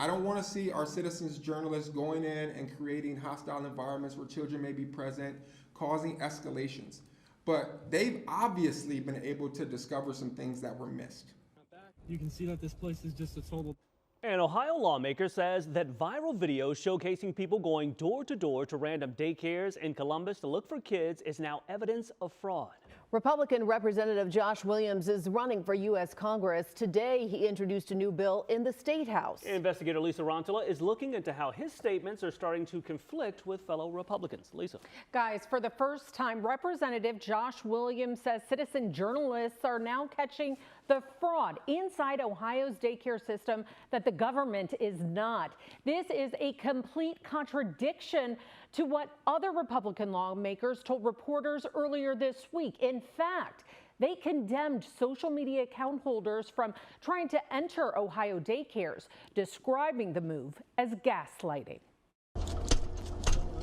I don't want to see our citizens journalists going in and creating hostile environments where children may be present, causing escalations. But they've obviously been able to discover some things that were missed. You can see that this place is just a total. An Ohio lawmaker says that viral videos showcasing people going door to door to random daycares in Columbus to look for kids is now evidence of fraud. Republican Representative Josh Williams is running for U.S. Congress. Today, he introduced a new bill in the State House. Investigator Lisa Rantala is looking into how his statements are starting to conflict with fellow Republicans. Lisa. Guys, for the first time, Representative Josh Williams says citizen journalists are now catching the fraud inside Ohio's daycare system that the government is not. This is a complete contradiction to what other Republican lawmakers told reporters earlier this week. In fact, they condemned social media account holders from trying to enter Ohio daycares, describing the move as gaslighting.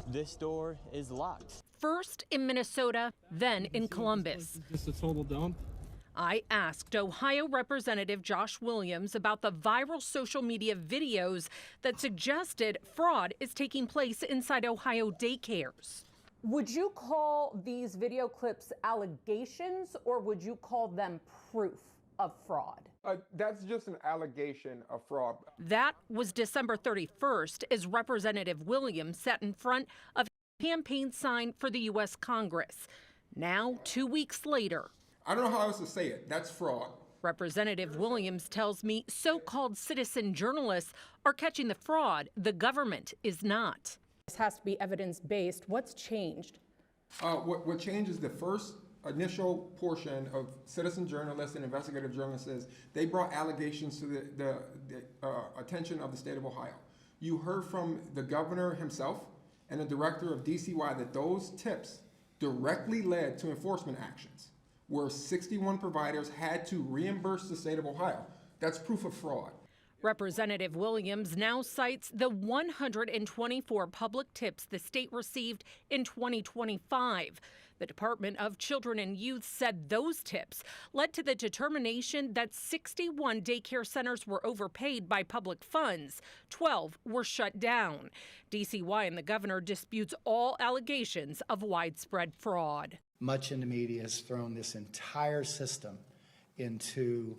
This door is locked. First in Minnesota, then in Columbus. Just a total dump. I asked Ohio Representative Josh Williams about the viral social media videos that suggested fraud is taking place inside Ohio daycares. Would you call these video clips allegations, or would you call them proof of fraud? That's just an allegation of fraud. That was December 31st as Representative Williams sat in front of a campaign sign for the U.S. Congress. Now, 2 weeks later, I don't know how else to say it. That's fraud. Representative Williams tells me so-called citizen journalists are catching the fraud. The government is not. This has to be evidence-based. What's changed? What changed is the first initial portion of citizen journalists and investigative journalists is they brought allegations to the attention of the state of Ohio. You heard from the governor himself and the director of DCY that those tips directly led to enforcement actions, where 61 providers had to reimburse the state of Ohio. That's proof of fraud. Representative Williams now cites the 124 public tips the state received in 2025. The Department of Children and Youth said those tips led to the determination that 61 daycare centers were overpaid by public funds. 12 were shut down. DCY and the governor disputes all allegations of widespread fraud. Much in the media has thrown this entire system into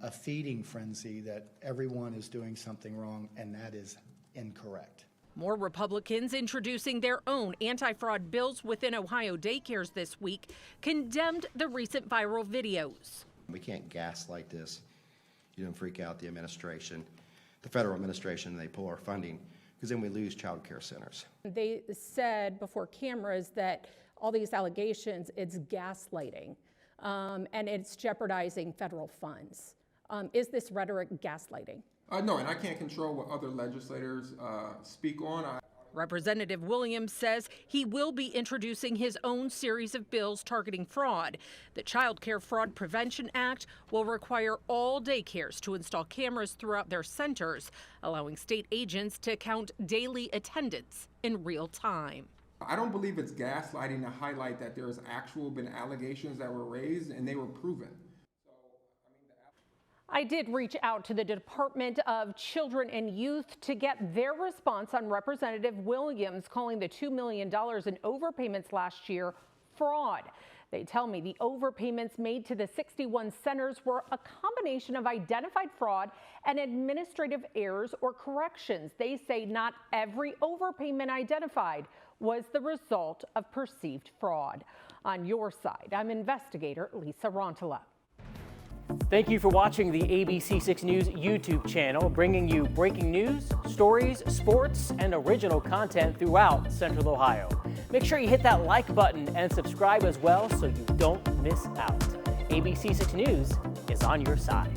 a feeding frenzy that everyone is doing something wrong, and that is incorrect. More Republicans introducing their own anti-fraud bills within Ohio daycares this week condemned the recent viral videos. We can't gaslight this. You don't freak out the administration, the federal administration, and they pull our funding, because then we lose child care centers. They said before cameras that all these allegations, it's gaslighting, and it's jeopardizing federal funds. Is this rhetoric gaslighting? No, and I can't control what other legislators speak on. Representative Williams says he will be introducing his own series of bills targeting fraud. The Childcare Fraud Prevention Act will require all daycares to install cameras throughout their centers, allowing state agents to count daily attendance in real time. I don't believe it's gaslighting to highlight that there's been allegations that were raised and they were proven. I did reach out to the Department of Children and Youth to get their response on Representative Williams calling the $2 million in overpayments last year fraud. They tell me the overpayments made to the 61 centers were a combination of identified fraud and administrative errors or corrections. They say not every overpayment identified was the result of perceived fraud. On your side, I'm investigator Lisa Rantala. Thank you for watching the ABC6 News YouTube channel, bringing you breaking news, stories, sports, and original content throughout Central Ohio. Make sure you hit that like button and subscribe as well so you don't miss out. ABC6 News is on your side.